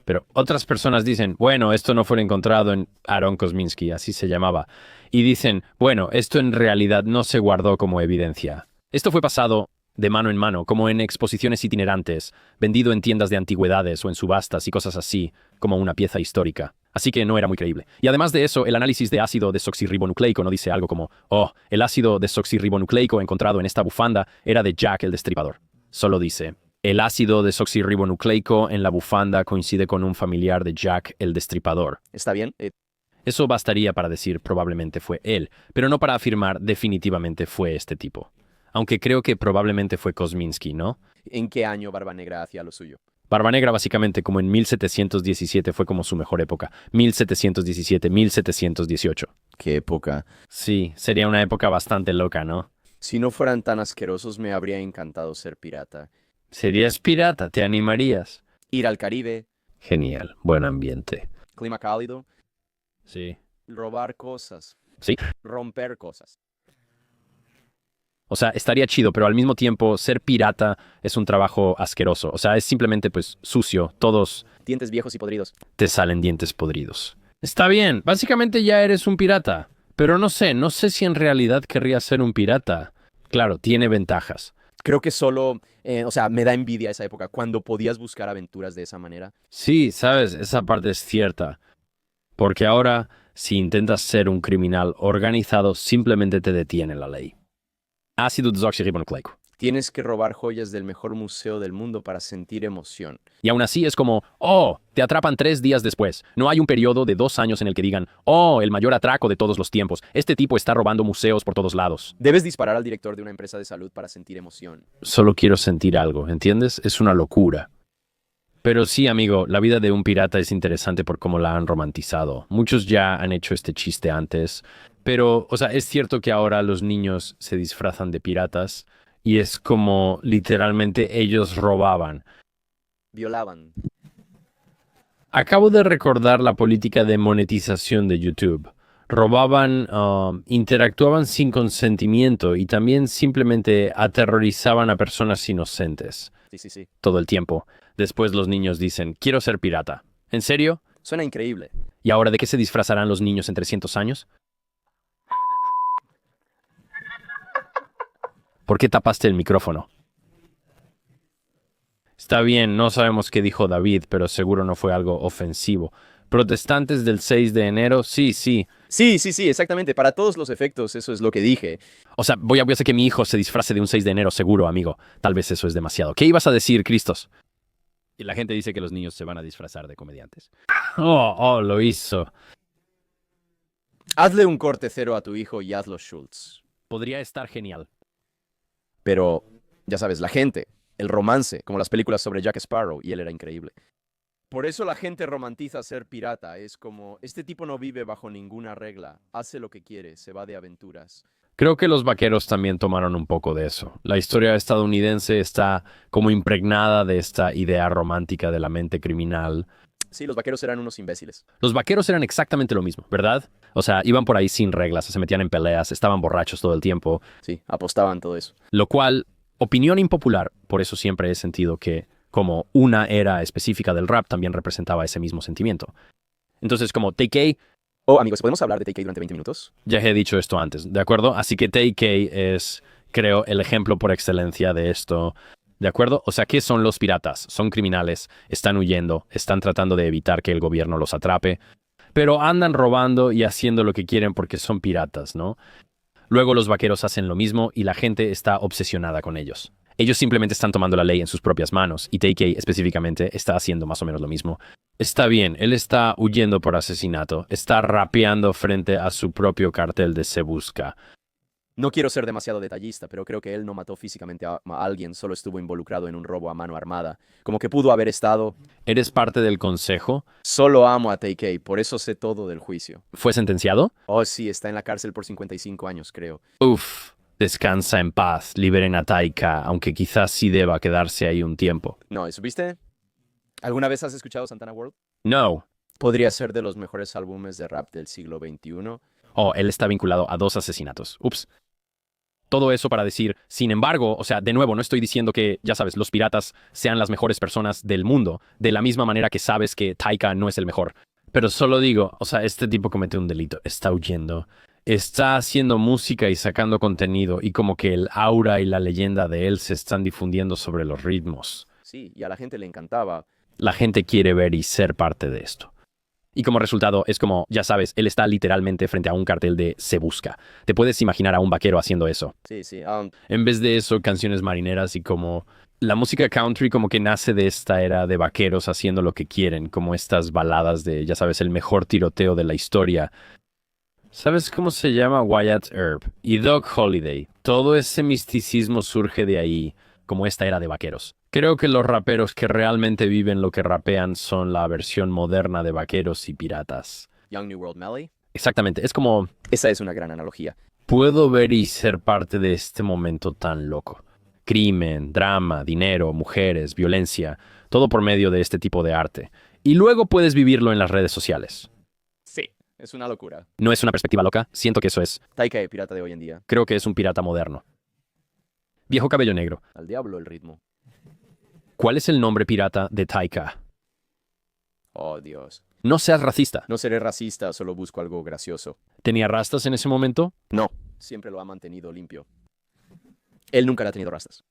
Pero otras personas dicen, bueno, esto no fue encontrado en Aaron Kosminski, así se llamaba. Y dicen, bueno, esto en realidad no se guardó como evidencia. Esto fue pasado de mano en mano, como en exposiciones itinerantes, vendido en tiendas de antigüedades o en subastas y cosas así, como una pieza histórica. Así que no era muy creíble. Y además de eso, el análisis de ácido desoxirribonucleico no dice algo como, oh, el ácido desoxirribonucleico encontrado en esta bufanda era de Jack el Destripador. Solo dice, el ácido desoxirribonucleico en la bufanda coincide con un familiar de Jack el Destripador.
¿Está bien?
Eso bastaría para decir probablemente fue él, pero no para afirmar definitivamente fue este tipo. Aunque creo que probablemente fue Kosminski, ¿no?
¿En qué año Barbanegra hacía lo suyo?
Barbanegra básicamente como en 1717 fue como su mejor época. 1717, 1718.
¿Qué época?
Sí, sería una época bastante loca, ¿no?
Si no fueran tan asquerosos, me habría encantado ser pirata.
Serías pirata, ¿te animarías?
Ir al Caribe,
Genial, buen ambiente.
clima cálido,
Sí.
robar cosas,
Sí.
romper cosas.
O sea, estaría chido, pero al mismo tiempo ser pirata es un trabajo asqueroso. O sea, es simplemente pues sucio. Todos
Dientes viejos y podridos.
te salen dientes podridos. Está bien, básicamente ya eres un pirata. Pero no sé si en realidad querría ser un pirata. Claro, tiene ventajas.
Creo que solo, me da envidia esa época, cuando podías buscar aventuras de esa manera.
Sí, sabes, esa parte es cierta. Porque ahora, si intentas ser un criminal organizado, simplemente te detiene la ley. Ácido desoxirribonucleico.
Tienes que robar joyas del mejor museo del mundo para sentir emoción.
Y aún así es como, oh, te atrapan 3 días después. No hay un periodo de 2 años en el que digan, oh, el mayor atraco de todos los tiempos. Este tipo está robando museos por todos lados.
Debes disparar al director de una empresa de salud para sentir emoción.
Solo quiero sentir algo, ¿entiendes? Es una locura. Pero sí, amigo, la vida de un pirata es interesante por cómo la han romantizado. Muchos ya han hecho este chiste antes. Pero, o sea, es cierto que ahora los niños se disfrazan de piratas y es como literalmente ellos robaban.
Violaban.
Acabo de recordar la política de monetización de YouTube. Robaban, interactuaban sin consentimiento y también simplemente aterrorizaban a personas inocentes
Sí.
todo el tiempo. Después los niños dicen, quiero ser pirata. ¿En serio?
Suena increíble.
¿Y ahora de qué se disfrazarán los niños en 300 años? ¿Por qué tapaste el micrófono? Está bien, no sabemos qué dijo David, pero seguro no fue algo ofensivo. ¿Protestantes del 6 de enero? Sí.
Sí, exactamente. Para todos los efectos, eso es lo que dije.
O sea, voy a hacer que mi hijo se disfrace de un 6 de enero, seguro, amigo. Tal vez eso es demasiado. ¿Qué ibas a decir, Cristos? Y la gente dice que los niños se van a disfrazar de comediantes. Oh, lo hizo.
Hazle un corte cero a tu hijo y hazlo Schultz.
Podría estar genial.
Pero, ya sabes, la gente, el romance, como las películas sobre Jack Sparrow, y él era increíble. Por eso la gente romantiza ser pirata. Es como, este tipo no vive bajo ninguna regla, hace lo que quiere, se va de aventuras.
Creo que los vaqueros también tomaron un poco de eso. La historia estadounidense está como impregnada de esta idea romántica de la mente criminal.
Sí, los vaqueros eran unos imbéciles.
Los vaqueros eran exactamente lo mismo, ¿verdad? O sea, iban por ahí sin reglas, se metían en peleas, estaban borrachos todo el tiempo,
Sí, apostaban todo eso.
lo cual, opinión impopular, por eso siempre he sentido que como una era específica del rap también representaba ese mismo sentimiento. Entonces, como TK,
Oh, amigos, ¿podemos hablar de TK durante 20 minutos?
ya he dicho esto antes, ¿de acuerdo? Así que TK es, creo, el ejemplo por excelencia de esto. ¿De acuerdo? O sea, ¿qué son los piratas? Son criminales, están huyendo, están tratando de evitar que el gobierno los atrape, pero andan robando y haciendo lo que quieren porque son piratas, ¿no? Luego los vaqueros hacen lo mismo y la gente está obsesionada con ellos. Ellos simplemente están tomando la ley en sus propias manos y TK específicamente está haciendo más o menos lo mismo. Está bien, él está huyendo por asesinato, está rapeando frente a su propio cartel de Se Busca.
No quiero ser demasiado detallista, pero creo que él no mató físicamente a alguien, solo estuvo involucrado en un robo a mano armada. Como que pudo haber estado...
¿Eres parte del consejo?
Solo amo a TK, por eso sé todo del juicio.
¿Fue sentenciado?
Oh, sí, está en la cárcel por 55 años, creo.
Uf, descansa en paz, liberen a Taika, aunque quizás sí deba quedarse ahí un tiempo.
No, ¿supiste? ¿Alguna vez has escuchado Santana World?
No.
Podría ser de los mejores álbumes de rap del siglo XXI.
Oh, él está vinculado a 2 asesinatos. Ups. Todo eso para decir, sin embargo, o sea, de nuevo, no estoy diciendo que, ya sabes, los piratas sean las mejores personas del mundo, de la misma manera que sabes que Taika no es el mejor. Pero solo digo, o sea, este tipo comete un delito, está huyendo, está haciendo música y sacando contenido, y como que el aura y la leyenda de él se están difundiendo sobre los ritmos.
Sí, y a la gente le encantaba.
La gente quiere ver y ser parte de esto. Y como resultado es como, ya sabes, él está literalmente frente a un cartel de Se Busca. Te puedes imaginar a un vaquero haciendo eso.
Sí, sí.
En vez de eso, canciones marineras y como la música country como que nace de esta era de vaqueros haciendo lo que quieren, como estas baladas de, ya sabes, el mejor tiroteo de la historia. ¿Sabes cómo se llama Wyatt Earp y Doc Holliday? Todo ese misticismo surge de ahí, como esta era de vaqueros. Creo que los raperos que realmente viven lo que rapean son la versión moderna de vaqueros y piratas.
Young New World Melly.
Exactamente, es como,
Esa es una gran analogía.
puedo ver y ser parte de este momento tan loco. Crimen, drama, dinero, mujeres, violencia, todo por medio de este tipo de arte. Y luego puedes vivirlo en las redes sociales.
Sí, es una locura.
No es una perspectiva loca, siento que eso es.
Taika, el pirata de hoy en día.
Creo que es un pirata moderno. Viejo cabello negro.
Al diablo el ritmo.
¿Cuál es el nombre pirata de Taika?
Oh, Dios.
No seas racista.
No seré racista, solo busco algo gracioso.
¿Tenía rastas en ese momento?
No, siempre lo ha mantenido limpio. Él nunca le ha tenido rastas.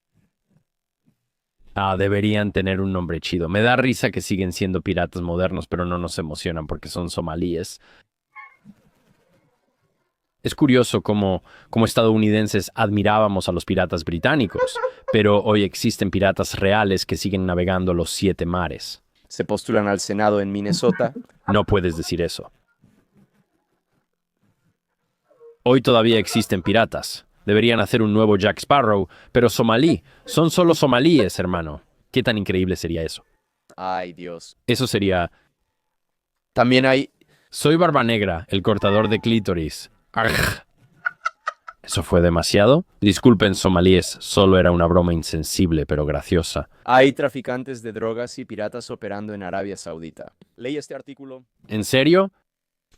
Ah, deberían tener un nombre chido. Me da risa que siguen siendo piratas modernos, pero no nos emocionan porque son somalíes. Es curioso cómo, como estadounidenses admirábamos a los piratas británicos, pero hoy existen piratas reales que siguen navegando los 7 mares.
Se postulan al Senado en Minnesota.
No puedes decir eso. Hoy todavía existen piratas. Deberían hacer un nuevo Jack Sparrow, pero somalí. Son solo somalíes, hermano. ¿Qué tan increíble sería eso?
Ay, Dios.
Eso sería...
También hay...
Soy Barba Negra, el cortador de clítoris. Arg. ¿Eso fue demasiado? Disculpen, somalíes, solo era una broma insensible pero graciosa.
Hay traficantes de drogas y piratas operando en Arabia Saudita. Leí este artículo.
¿En serio?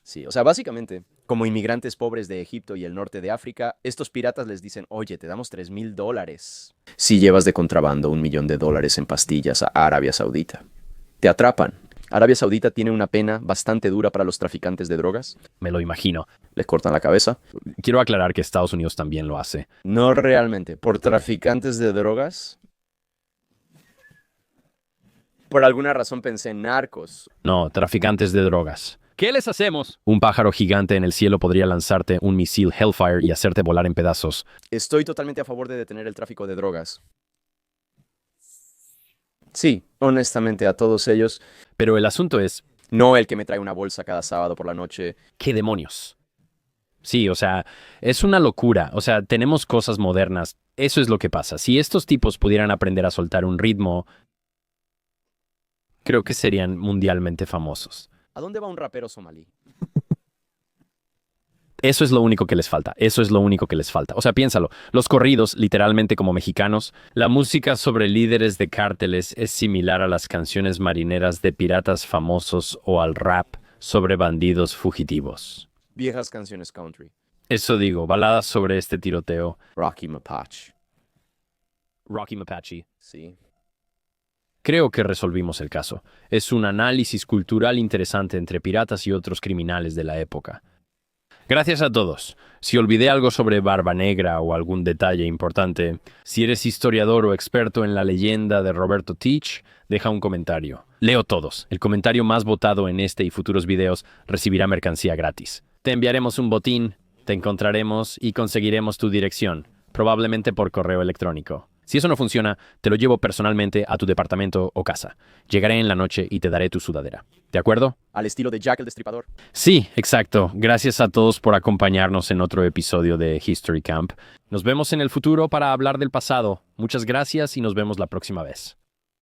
Sí, o sea, básicamente, como inmigrantes pobres de Egipto y el norte de África, estos piratas les dicen, oye, te damos $3,000 si llevas de contrabando $1,000,000 en pastillas a Arabia Saudita. Te atrapan. Arabia Saudita tiene una pena bastante dura para los traficantes de drogas.
Me lo imagino.
Les cortan la cabeza.
Quiero aclarar que Estados Unidos también lo hace.
No realmente. Por traficantes de drogas. Por alguna razón pensé en narcos.
No, traficantes de drogas. ¿Qué les hacemos? Un pájaro gigante en el cielo podría lanzarte un misil Hellfire y hacerte volar en pedazos.
Estoy totalmente a favor de detener el tráfico de drogas. Sí, honestamente, a todos ellos.
Pero el asunto es,
No el que me trae una bolsa cada sábado por la noche.
¿qué demonios? Sí, o sea, es una locura. O sea, tenemos cosas modernas. Eso es lo que pasa. Si estos tipos pudieran aprender a soltar un ritmo, creo que serían mundialmente famosos.
¿A dónde va un rapero somalí?
Eso es lo único que les falta. Eso es lo único que les falta. O sea, piénsalo. Los corridos, literalmente como mexicanos, la música sobre líderes de cárteles es similar a las canciones marineras de piratas famosos o al rap sobre bandidos fugitivos.
Viejas canciones country.
Eso digo, baladas sobre este tiroteo.
Rocky Mapache.
Rocky Mapache.
Sí.
Creo que resolvimos el caso. Es un análisis cultural interesante entre piratas y otros criminales de la época. Gracias a todos. Si olvidé algo sobre Barba Negra o algún detalle importante, si eres historiador o experto en la leyenda de Roberto Teach, deja un comentario. Leo todos. El comentario más votado en este y futuros videos recibirá mercancía gratis. Te enviaremos un botín, te encontraremos y conseguiremos tu dirección, probablemente por correo electrónico. Si eso no funciona, te lo llevo personalmente a tu departamento o casa. Llegaré en la noche y te daré tu sudadera. ¿De acuerdo?
Al estilo de Jack el Destripador.
Sí, exacto. Gracias a todos por acompañarnos en otro episodio de History Camp. Nos vemos en el futuro para hablar del pasado. Muchas gracias y nos vemos la próxima vez.